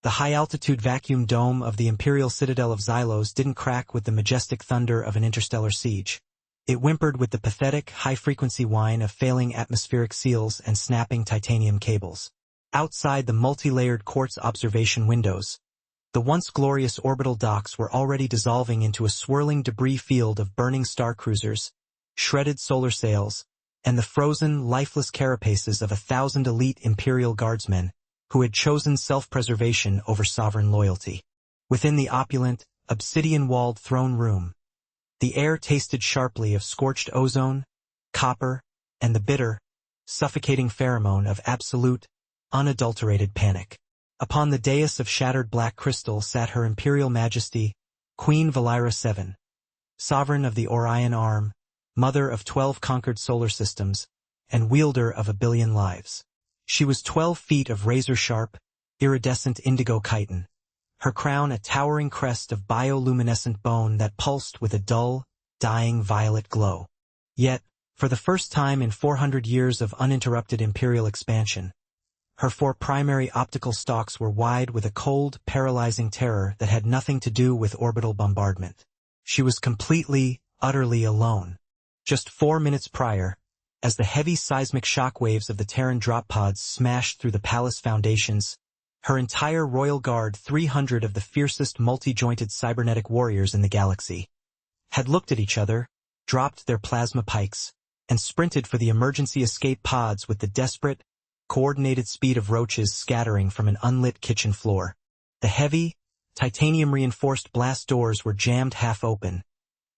The high-altitude vacuum dome of the Imperial Citadel of Xylos didn't crack with the majestic thunder of an interstellar siege. It whimpered with the pathetic, high-frequency whine of failing atmospheric seals and snapping titanium cables. Outside the multi-layered quartz observation windows, the once glorious orbital docks were already dissolving into a swirling debris field of burning star cruisers, shredded solar sails, and the frozen, lifeless carapaces of 1,000 elite Imperial Guardsmen who had chosen self-preservation over sovereign loyalty. Within the opulent, obsidian-walled throne room, the air tasted sharply of scorched ozone, copper, and the bitter, suffocating pheromone of absolute, unadulterated panic. Upon the dais of shattered black crystal sat Her Imperial Majesty, Queen Valira VII, sovereign of the Orion Arm, mother of 12 conquered solar systems, and wielder of 1 billion lives. She was 12 feet of razor-sharp, iridescent indigo chitin, her crown a towering crest of bioluminescent bone that pulsed with a dull, dying violet glow. Yet, for the first time in 400 years of uninterrupted imperial expansion, her 4 primary optical stalks were wide with a cold, paralyzing terror that had nothing to do with orbital bombardment. She was completely, utterly alone. Just 4 minutes prior, as the heavy seismic shock waves of the Terran drop pods smashed through the palace foundations, her entire royal guard, 300 of the fiercest multi-jointed cybernetic warriors in the galaxy, had looked at each other, dropped their plasma pikes, and sprinted for the emergency escape pods with the desperate, coordinated speed of roaches scattering from an unlit kitchen floor. The heavy, titanium-reinforced blast doors were jammed half open,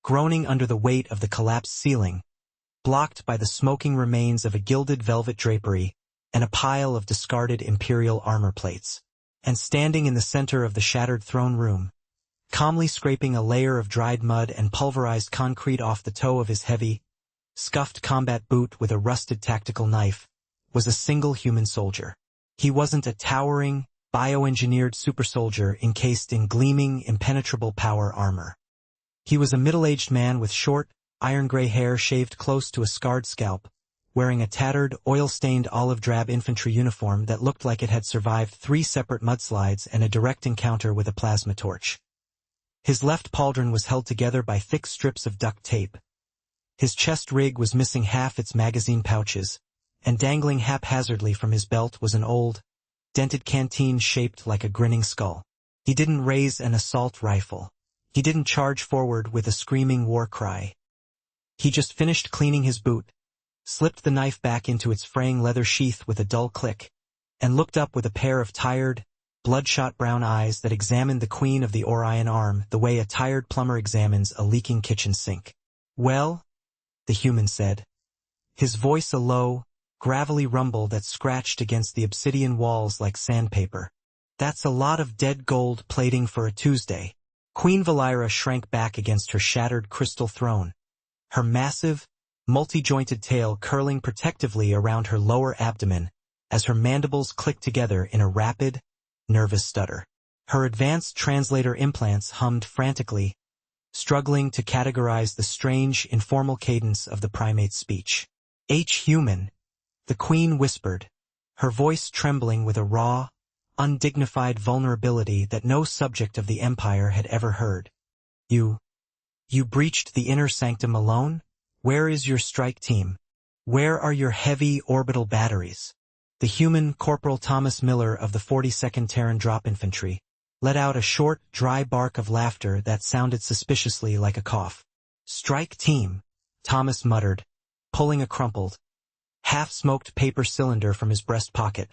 groaning under the weight of the collapsed ceiling, blocked by the smoking remains of a gilded velvet drapery and a pile of discarded imperial armor plates. And standing in the center of the shattered throne room, calmly scraping a layer of dried mud and pulverized concrete off the toe of his heavy, scuffed combat boot with a rusted tactical knife, was a single human soldier. He wasn't a towering, bioengineered super soldier encased in gleaming, impenetrable power armor. He was a middle-aged man with short, iron-gray hair shaved close to a scarred scalp, wearing a tattered, oil-stained olive-drab infantry uniform that looked like it had survived 3 separate mudslides and a direct encounter with a plasma torch. His left pauldron was held together by thick strips of duct tape. His chest rig was missing half its magazine pouches, and dangling haphazardly from his belt was an old, dented canteen shaped like a grinning skull. He didn't raise an assault rifle. He didn't charge forward with a screaming war cry. He just finished cleaning his boot, slipped the knife back into its fraying leather sheath with a dull click, and looked up with a pair of tired, bloodshot brown eyes that examined the Queen of the Orion Arm the way a tired plumber examines a leaking kitchen sink. "Well?" the human said, his voice a low, gravelly rumble that scratched against the obsidian walls like sandpaper. "That's a lot of dead gold plating for a Tuesday." Queen Valira shrank back against her shattered crystal throne, her massive, multi-jointed tail curling protectively around her lower abdomen as her mandibles clicked together in a rapid, nervous stutter. Her advanced translator implants hummed frantically, struggling to categorize the strange, informal cadence of the primate's speech. "H-human," the Queen whispered, her voice trembling with a raw, undignified vulnerability that no subject of the Empire had ever heard. You breached the inner sanctum alone? Where is your strike team? Where are your heavy orbital batteries?" The human Corporal Thomas Miller of the 42nd Terran Drop Infantry let out a short, dry bark of laughter that sounded suspiciously like a cough. "Strike team," Thomas muttered, pulling a crumpled, half-smoked paper cylinder from his breast pocket,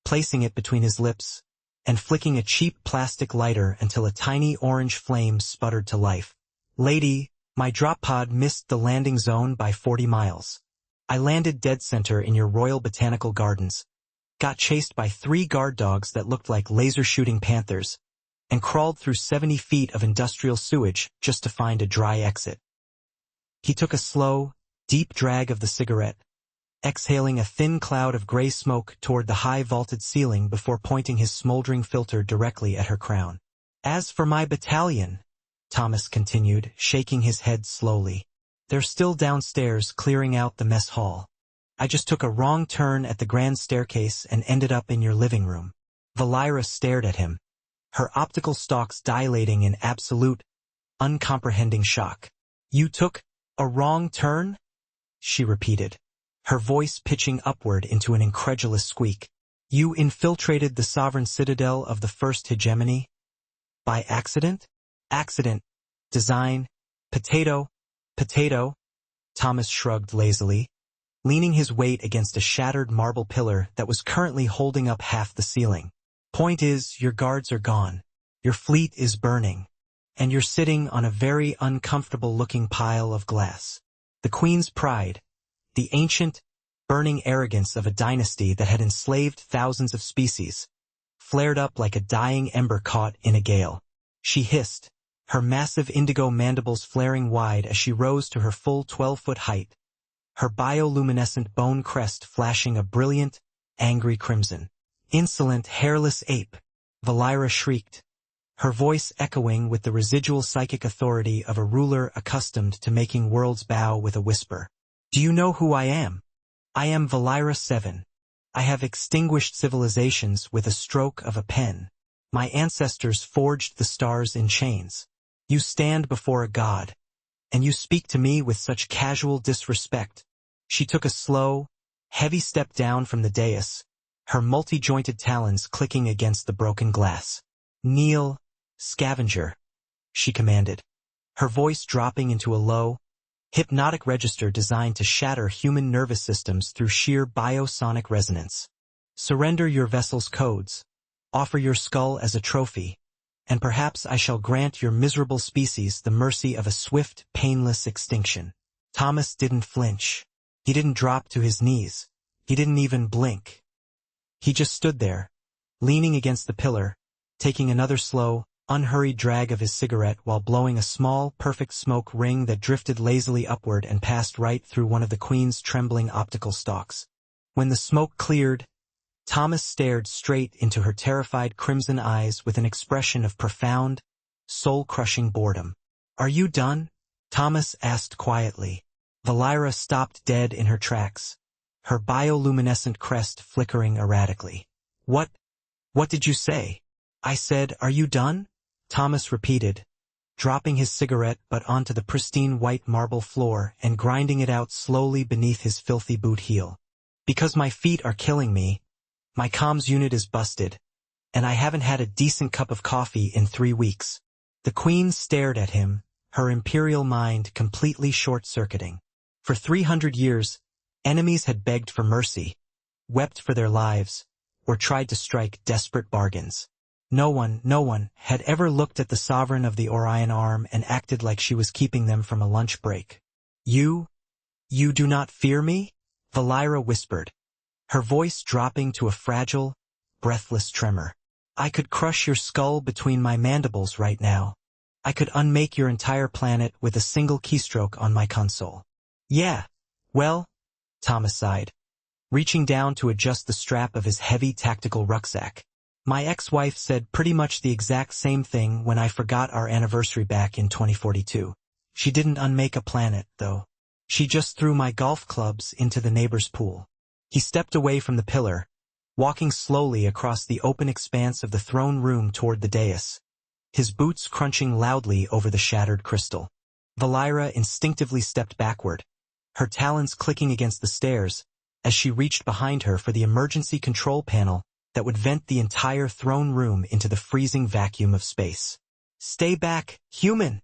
placing it between his lips, and flicking a cheap plastic lighter until a tiny orange flame sputtered to life. "Lady, my drop pod missed the landing zone by 40 miles. I landed dead center in your Royal Botanical Gardens, got chased by 3 guard dogs that looked like laser-shooting panthers, and crawled through 70 feet of industrial sewage just to find a dry exit." He took a slow, deep drag of the cigarette, exhaling a thin cloud of gray smoke toward the high vaulted ceiling before pointing his smoldering filter directly at her crown. "As for my battalion," Thomas continued, shaking his head slowly, "they're still downstairs clearing out the mess hall. I just took a wrong turn at the grand staircase and ended up in your living room. Valira stared at him, her optical stalks dilating in absolute, uncomprehending shock. "You took a wrong turn?" she repeated, her voice pitching upward into an incredulous squeak. "You infiltrated the sovereign citadel of the first hegemony? By accident?" "Accident. Design. Potato. Potato." Thomas shrugged lazily, leaning his weight against a shattered marble pillar that was currently holding up half the ceiling. "Point is, your guards are gone. Your fleet is burning. And you're sitting on a very uncomfortable-looking pile of glass. The Queen's pride, the ancient, burning arrogance of a dynasty that had enslaved thousands of species, flared up like a dying ember caught in a gale." She hissed, her massive indigo mandibles flaring wide as she rose to her full 12-foot height, her bioluminescent bone crest flashing a brilliant, angry crimson. "Insolent, hairless ape!" Valira shrieked, her voice echoing with the residual psychic authority of a ruler accustomed to making worlds bow with a whisper. "Do you know who I am? I am Valira 7. I have extinguished civilizations with a stroke of a pen. My ancestors forged the stars in chains. You stand before a god, and you speak to me with such casual disrespect." She took a slow, heavy step down from the dais, her multi-jointed talons clicking against the broken glass. "Kneel, scavenger," she commanded, her voice dropping into a low, hypnotic register designed to shatter human nervous systems through sheer biosonic resonance. "Surrender your vessel's codes, offer your skull as a trophy, and perhaps I shall grant your miserable species the mercy of a swift, painless extinction." Thomas didn't flinch. He didn't drop to his knees. He didn't even blink. He just stood there, leaning against the pillar, taking another slow, unhurried drag of his cigarette while blowing a small, perfect smoke ring that drifted lazily upward and passed right through one of the Queen's trembling optical stalks. When the smoke cleared, Thomas stared straight into her terrified crimson eyes with an expression of profound, soul-crushing boredom. "Are you done?" Thomas asked quietly. Valira stopped dead in her tracks, her bioluminescent crest flickering erratically. What did you say?" "I said, are you done?" Thomas repeated, dropping his cigarette butt onto the pristine white marble floor and grinding it out slowly beneath his filthy boot heel. "Because my feet are killing me, my comms unit is busted, and I haven't had a decent cup of coffee in 3 weeks." The Queen stared at him, her imperial mind completely short-circuiting. For 300 years, enemies had begged for mercy, wept for their lives, or tried to strike desperate bargains. No one had ever looked at the sovereign of the Orion Arm and acted like she was keeping them from a lunch break. You do not fear me?" Valira whispered, her voice dropping to a fragile, breathless tremor. "I could crush your skull between my mandibles right now. I could unmake your entire planet with a single keystroke on my console." "Yeah, well," Thomas sighed, reaching down to adjust the strap of his heavy tactical rucksack. "My ex-wife said pretty much the exact same thing when I forgot our anniversary back in 2042. She didn't unmake a planet, though. She just threw my golf clubs into the neighbor's pool." He stepped away from the pillar, walking slowly across the open expanse of the throne room toward the dais, his boots crunching loudly over the shattered crystal. Valira instinctively stepped backward, her talons clicking against the stairs, as she reached behind her for the emergency control panel that would vent the entire throne room into the freezing vacuum of space. "Stay back, human!"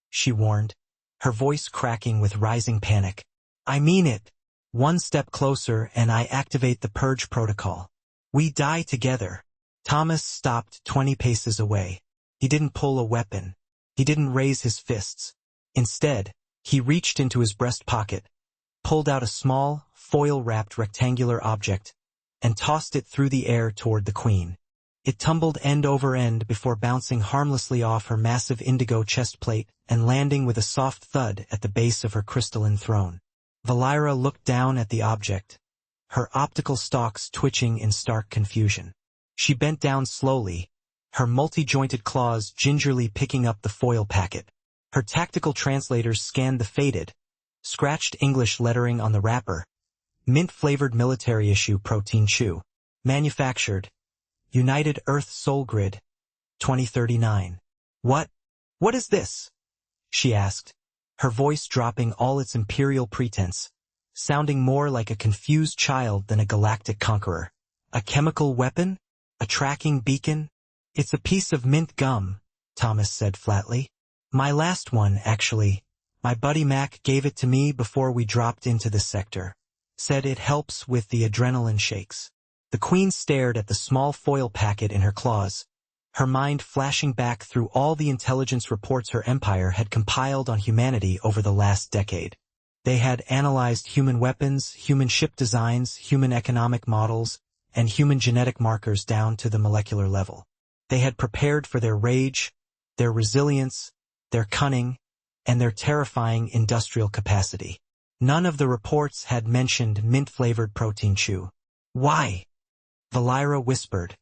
she warned, her voice cracking with rising panic. "I mean it. 1 step closer and I activate the purge protocol. We die together." Thomas stopped 20 paces away. He didn't pull a weapon. He didn't raise his fists. Instead, he reached into his breast pocket, pulled out a small, foil-wrapped rectangular object, and tossed it through the air toward the Queen. It tumbled end over end before bouncing harmlessly off her massive indigo chest plate and landing with a soft thud at the base of her crystalline throne. Valira looked down at the object, her optical stalks twitching in stark confusion. She bent down slowly, her multi-jointed claws gingerly picking up the foil packet. Her tactical translators scanned the faded, scratched English lettering on the wrapper. Mint-flavored military issue protein chew. Manufactured, United Earth Soul Grid, 2039. What is this? She asked, her voice dropping all its imperial pretense, sounding more like a confused child than a galactic conqueror. A chemical weapon? A tracking beacon? It's a piece of mint gum, Thomas said flatly. My last one, actually. My buddy Mac gave it to me before we dropped into this sector. Said it helps with the adrenaline shakes. The Queen stared at the small foil packet in her claws, her mind flashing back through all the intelligence reports her empire had compiled on humanity over the last decade. They had analyzed human weapons, human ship designs, human economic models, and human genetic markers down to the molecular level. They had prepared for their rage, their resilience, their cunning, and their terrifying industrial capacity. None of the reports had mentioned mint-flavored protein chew. Why? Valira whispered,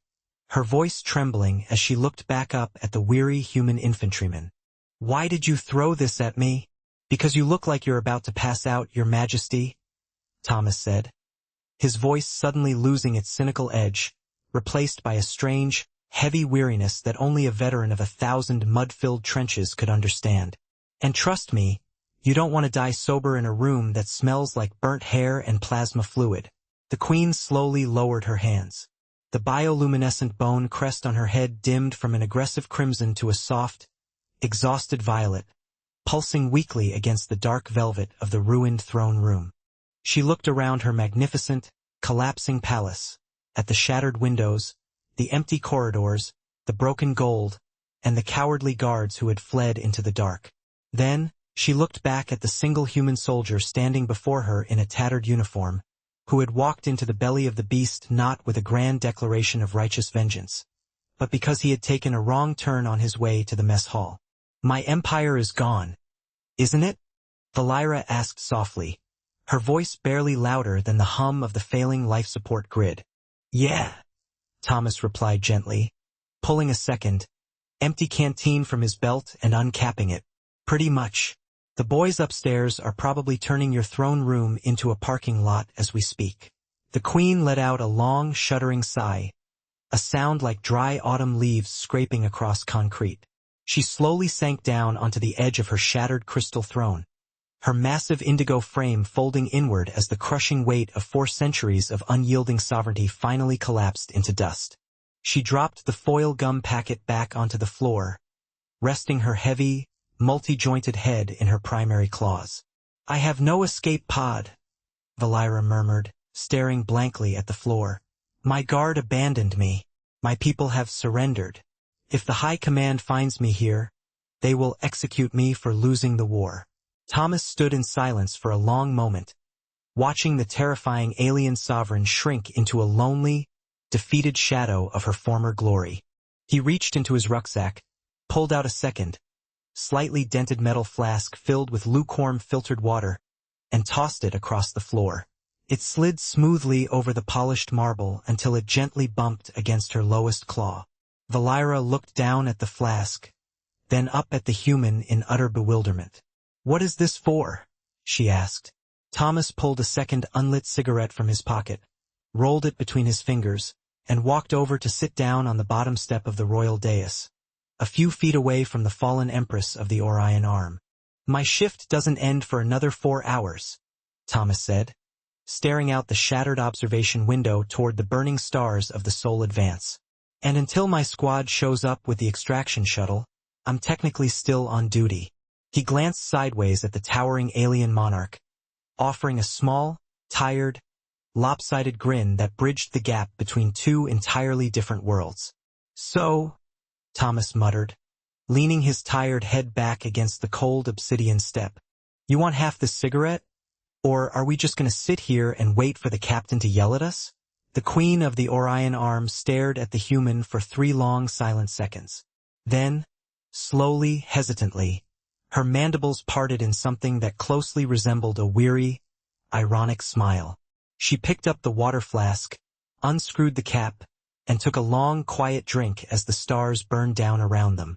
her voice trembling as she looked back up at the weary human infantryman. Why did you throw this at me? Because you look like you're about to pass out, Your Majesty, Thomas said, his voice suddenly losing its cynical edge, replaced by a strange, heavy weariness that only a veteran of 1,000 mud-filled trenches could understand. And trust me, you don't want to die sober in a room that smells like burnt hair and plasma fluid. The Queen slowly lowered her hands. The bioluminescent bone crest on her head dimmed from an aggressive crimson to a soft, exhausted violet, pulsing weakly against the dark velvet of the ruined throne room. She looked around her magnificent, collapsing palace, at the shattered windows, the empty corridors, the broken gold, and the cowardly guards who had fled into the dark. Then, she looked back at the single human soldier standing before her in a tattered uniform, who had walked into the belly of the beast not with a grand declaration of righteous vengeance, but because he had taken a wrong turn on his way to the mess hall. My empire is gone, isn't it? Valira asked softly, her voice barely louder than the hum of the failing life support grid. Yeah, Thomas replied gently, pulling a second, empty canteen from his belt and uncapping it. Pretty much. The boys upstairs are probably turning your throne room into a parking lot as we speak. The Queen let out a long, shuddering sigh, a sound like dry autumn leaves scraping across concrete. She slowly sank down onto the edge of her shattered crystal throne, her massive indigo frame folding inward as the crushing weight of 4 centuries of unyielding sovereignty finally collapsed into dust. She dropped the foil gum packet back onto the floor, resting her heavy, multi-jointed head in her primary claws. I have no escape pod, Valira murmured, staring blankly at the floor. My guard abandoned me. My people have surrendered. If the High Command finds me here, they will execute me for losing the war. Thomas stood in silence for a long moment, watching the terrifying alien sovereign shrink into a lonely, defeated shadow of her former glory. He reached into his rucksack, pulled out a second, slightly dented metal flask filled with lukewarm filtered water, and tossed it across the floor. It slid smoothly over the polished marble until it gently bumped against her lowest claw. Valira looked down at the flask, then up at the human in utter bewilderment. What is this for? She asked. Thomas pulled a second unlit cigarette from his pocket, rolled it between his fingers, and walked over to sit down on the bottom step of the royal dais, a few feet away from the fallen empress of the Orion Arm. My shift doesn't end for another 4 hours, Thomas said, staring out the shattered observation window toward the burning stars of the Sol Advance. And until my squad shows up with the extraction shuttle, I'm technically still on duty. He glanced sideways at the towering alien monarch, offering a small, tired, lopsided grin that bridged the gap between 2 entirely different worlds. So, Thomas muttered, leaning his tired head back against the cold obsidian step. You want half this cigarette? Or are we just going to sit here and wait for the captain to yell at us? The Queen of the Orion Arm stared at the human for 3 long silent seconds. Then, slowly, hesitantly, her mandibles parted in something that closely resembled a weary, ironic smile. She picked up the water flask, unscrewed the cap, and took a long, quiet drink as the stars burned down around them.